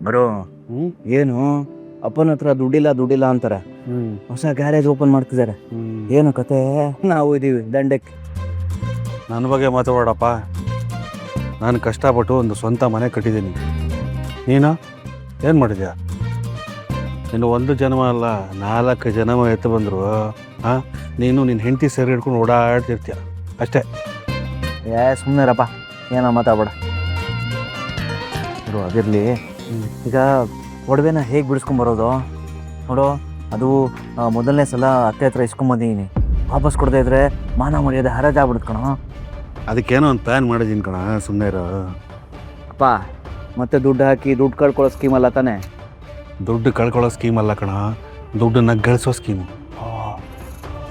ಬರೋ ಏನು ಅಪ್ಪನ ಹತ್ರ ದುಡ್ಡಿಲ್ಲ ಅಂತಾರೆ. ಹೊಸ ಗ್ಯಾರೇಜ್ ಓಪನ್ ಮಾಡ್ತಿದ್ದಾರೆ. ಏನು ಕತೆ? ನಾವು ಇದೀವಿ ದಂಡಕ್ಕೆ. ನನ್ನ ಬಗ್ಗೆ ಮಾತಾಡಪ್ಪ. ನಾನು ಕಷ್ಟಪಟ್ಟು ಒಂದು ಸ್ವಂತ ಮನೆ ಕಟ್ಟಿದ್ದೀನಿ. ನೀನು ಏನು ಮಾಡಿದ್ಯಾ? ನೀನು ಒಂದು ಜನ್ಮ ಅಲ್ಲ 4 ಜನ್ಮ ಎತ್ತು ಬಂದರು ನೀನು ನಿನ್ನ ಹೆಂಡತಿ ಸೇರಿ ಹಿಡ್ಕೊಂಡು ಓಡಾಡ್ತಿರ್ತೀಯ ಅಷ್ಟೇ. ಸುಮ್ಮನೆರಪ್ಪ, ಏನೋ ಮಾತಾಡ್ಬೇಡ. ನೋಡು ಅದಿರಲಿ, ಈಗ ಒಡವೆನ ಹೇಗೆ ಬಿಡಿಸ್ಕೊಂಬರೋದು ನೋಡು. ಅದು ಮೊದಲನೇ ಸಲ ಅತ್ತೆ ಹತ್ರ ಇಸ್ಕೊಂಬಂದಿದ್ದೀನಿ. ವಾಪಸ್ ಕೊಡದೇ ಇದ್ರೆ ಮಾನ ಮರ್ಯಾದೆ ಹರಾಜ್ ಆಗ್ಬಿಡುತ್ತೆ ಕಣೋ. ಅದಕ್ಕೇನೋ ಒಂದು ಪ್ಲ್ಯಾನ್ ಮಾಡಿದ್ದೀನಿ ಕಣ, ಸುಮ್ಮನೆ ಇರೋ. ಅಪ್ಪ ಮತ್ತೆ ದುಡ್ಡು ಹಾಕಿ ದುಡ್ಡು ಕಳ್ಕೊಳ್ಳೋ ಸ್ಕೀಮ್ ಅಲ್ಲ ತಾನೆ? ದುಡ್ಡು ಕಳ್ಕೊಳ್ಳೋ ಸ್ಕೀಮ್ ಅಲ್ಲ ಕಣ, ದುಡ್ಡನ್ನು ಗಳಿಸೋ ಸ್ಕೀಮು.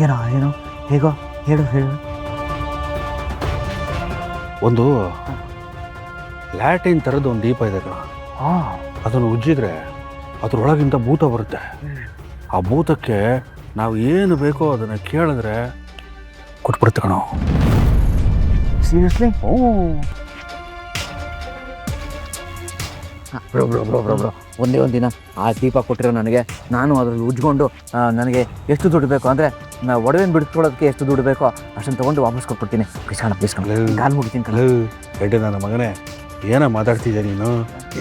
ಏನೋ ಹೇಗೋ ಹೇಳು. ಒಂದು ಲ್ಯಾಟಿನ್ ಥರದ್ದು ಒಂದು ದೀಪ ಇದೆ ಕಣ. ಅದನ್ನು ಉಜ್ಜಿದ್ರೆ ಅದ್ರೊಳಗಿಂತ ಭೂತ ಬರುತ್ತೆ. ಆ ಭೂತಕ್ಕೆ ನಾವು ಏನು ಬೇಕೋ ಅದನ್ನು ಕೇಳಿದ್ರೆ ಕೊಟ್ಬಿಡುತ್ತೆ ಕಣ. ಸೀರಿಯಸ್ಲಿ? ಬ್ರೋ ಒಂದೇ ಒಂದು ದಿನ ಆ ದೀಪ ಕೊಟ್ಟಿರೋ ನನಗೆ, ನಾನು ಅದರಲ್ಲಿ ಉಜ್ಕೊಂಡು ನನಗೆ ಎಷ್ಟು ದುಡ್ಡು ಬೇಕು ಅಂದರೆ ಒಡವೆನ ಬಿಡಿಸ್ಕೊಳ್ಳೋದಕ್ಕೆ ಎಷ್ಟು ದುಡ್ಡು ಬೇಕೋ ಅಷ್ಟನ್ನು ತೊಗೊಂಡು ವಾಪಸ್ ಕೊಟ್ಬಿಡ್ತೀನಿ. ಪ್ಲೀಸ್ ಕಾಲು ಮುಗಿತೀನಿ ಕಣ. ಎಡ್ಡೆ ನನ್ನ ಮಗನೇ, ಏನೋ ಮಾತಾಡ್ತಿದ್ದೆ ನೀನು.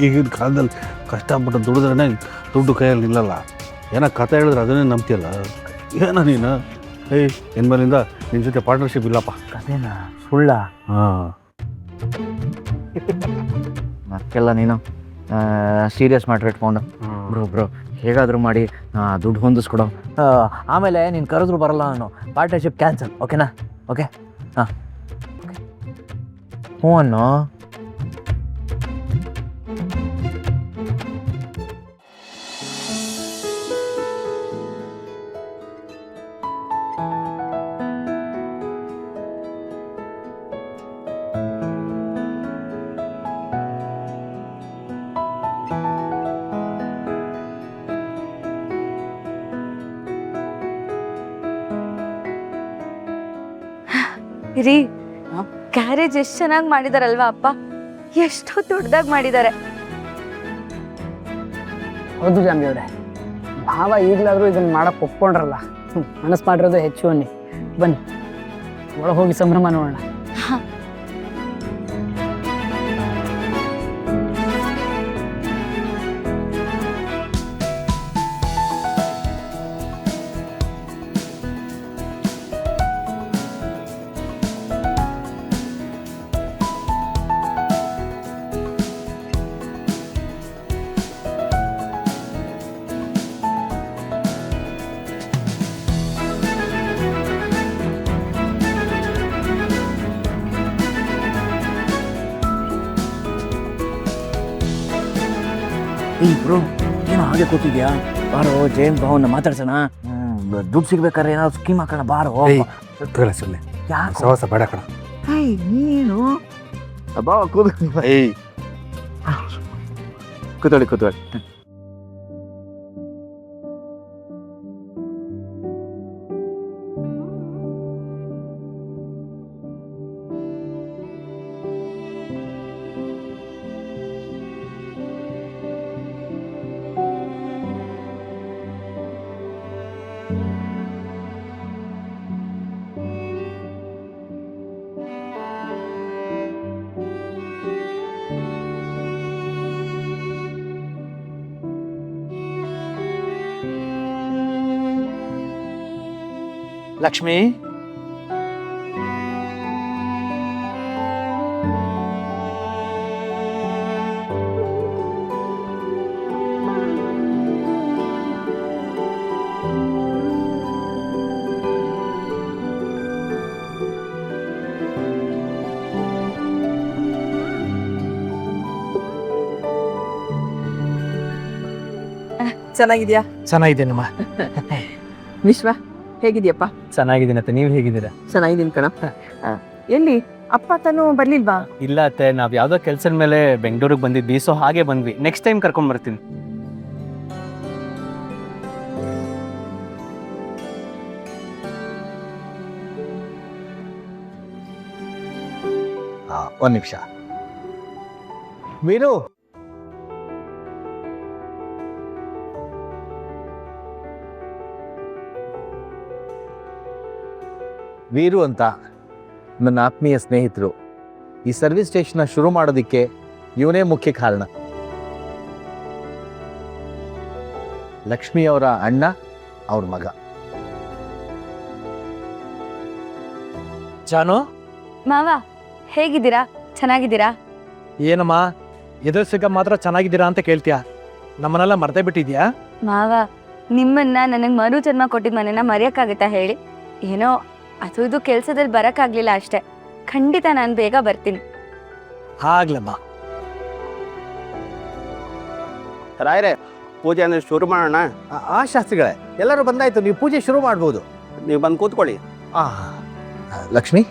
ಈಗಿನ ಕಾಲದಲ್ಲಿ ಕಷ್ಟಪಟ್ಟು ದುಡಿದ್ರೇ ದುಡ್ಡು ಕೈಯಲ್ಲಿ ನಿಲ್ಲಲ್ಲ. ಏನೋ ಕತೆ ಹೇಳಿದ್ರೆ ಅದನ್ನೇ ನಂಬ್ತಿಯಲ್ಲ. ಏನೋ ನೀನು ಇನ್ಮೇಲಿಂದ ನಿನ್ನ ಜೊತೆ ಪಾರ್ಟ್ನರ್ಶಿಪ್ ಇಲ್ಲಪ್ಪ. ಕತೆನಾ? ಸುಳ್ಳ? ಅದಕ್ಕೆಲ್ಲ ನೀನು ಸೀರಿಯಸ್ ಮ್ಯಾಟ್ರ್ ಇಟ್ಕೊಂಡು ಬ್ರೋ ಹೇಗಾದರೂ ಮಾಡಿ ದುಡ್ಡು ಹೊಂದಿಸ್ಕೊಡೋ. ಆಮೇಲೆ ನೀನು ಕರೆದ್ರು ಬರಲ್ಲ ನಾನು. ಪಾರ್ಟ್ನರ್ಶಿಪ್ ಕ್ಯಾನ್ಸಲ್, ಓಕೆನಾ? ಓಕೆ ಹ್ಞೂ ಅನ್ನೋ. ರೀ, ಕ್ಯಾರೇಜ್ ಎಷ್ಟು ಚೆನ್ನಾಗಿ ಮಾಡಿದಾರಲ್ವಾ ಅಪ್ಪ. ಎಷ್ಟು ದೊಡ್ಡದಾಗಿ ಮಾಡಿದ್ದಾರೆ. ಹೌದು ಜಾಂಬಿ ಅವರೇ, ಭಾವ ಈಗಲಾದರೂ ಇದನ್ನು ಮಾಡಕ್ಕೆ ಒಪ್ಕೊಂಡ್ರಲ್ಲ. ಮನಸ್ಸು ಮಾಡಿರೋದು ಹೆಚ್ಚು ಅನ್ನಿ. ಬನ್ನಿ ಒಳಗೆ ಹೋಗಿ ಸಂಭ್ರಮ ನೋಡೋಣ. ಬ್ರೋ ಏನೋ ಹಾಗೆ ಕೂತಿದ್ಯಾ? ಬಾರೋ ಜೇಮ್ಸ್ ಬಾವನ್ನ ಮಾತಾಡ್ಸೋಣ. ದುಡ್ಡು ಸಿಗ್ಬೇಕಾದ್ರೆ ಏನಾದ್ರು ಸ್ಕೀಮ್ ಹಾಕೋಣ. ಬಾರೋ ಸುಮ್ಮನೆ ಯಾಕೆ ಸವಾಸ ಬೇಡ ಕಣ. ನೀನು ಬಾವ ಕೂತ್ಕೊಳ್ಳಿ. ಲಕ್ಷ್ಮಿ, ಚೆನ್ನಾಗಿದ್ಯಾ? ಚೆನ್ನಾಗಿದ್ದೇನಮ್ಮ. ವಿಶ್ವ ಹೇಗಿದ್ಯಪ್ಪ? ಚೆನ್ನಾಗಿದ್ದೀನತ್ತೆ, ನೀವು ಹೇಗಿದ್ದೀರಾ? ಚೆನ್ನಾಗಿದ್ದೀನಿ ಕಣ. ಎಲ್ಲಿ ಅಪ್ಪ ತಾನು ಬರ್ಲಿಲ್ವಾ? ಇಲ್ಲ ಅತ್ತೆ, ನಾವು ಯಾವುದೋ ಕೆಲಸದ ಮೇಲೆ ಬೆಂಗಳೂರಿಗೆ ಬಂದಿದ್ವಿ, ಸೊ ಹಾಗೆ ಬಂದ್ವಿ. ನೆಕ್ಸ್ಟ್ ಟೈಮ್ ಕರ್ಕೊಂಡ್ ಬರ್ತೀನಿ. ಒಂದು ನಿಮಿಷ. ಮೀನು ವೀರು ಅಂತ ನನ್ನ ಆತ್ಮೀಯ ಸ್ನೇಹಿತರು. ಈ ಸರ್ವಿಸ್ ಸ್ಟೇಷನ್ನ ಶುರು ಮಾಡೋದಕ್ಕೆ ಇವನೇ ಮುಖ್ಯ ಕಾರಣ. ಲಕ್ಷ್ಮಿ ಅವರ ಅಣ್ಣ, ಅವ್ರ ಮಗ. ಜಾನು, ಮಾವ ಹೇಗಿದ್ದೀರಾ? ಚೆನ್ನಾಗಿದ್ದೀರಾ? ಏನಮ್ಮ ಎದುರು ಸಿಗ ಮಾತ್ರ ಚೆನ್ನಾಗಿದ್ದೀರಾ ಅಂತ ಕೇಳ್ತೀಯಾ? ನಮ್ಮನ್ನೆಲ್ಲ ಮರ್ತೇ ಬಿಟ್ಟಿದ್ಯಾ? ಮಾವ, ನಿಮ್ಮನ್ನ ನನಗೆ ಮರು ಜನ್ಮ ಕೊಟ್ಟಿದ್ದ ಮನೆನ ಮರೆಯೋಕ್ಕಾಗತ್ತಾ ಹೇಳಿ? ಏನೋ ಅದು ಇದು ಕೆಲಸದಲ್ಲಿ ಬರೋಕ್ಕಾಗಲಿಲ್ಲ ಅಷ್ಟೇ. ಖಂಡಿತ ನಾನು ಬೇಗ ಬರ್ತೀನಿ. ಆಗ್ಲಮ್ಮ. ರಾಯರೇ, ಪೂಜೆಯನ್ನು ಶುರು ಮಾಡೋಣ. ಆ ಶಾಸ್ತ್ರಿಗಳೇ, ಎಲ್ಲರೂ ಬಂದಾಯ್ತು, ನೀವು ಪೂಜೆ ಶುರು ಮಾಡ್ಬೋದು. ನೀವು ಬಂದು ಕೂತ್ಕೊಳ್ಳಿ. ಲಕ್ಷ್ಮಿ,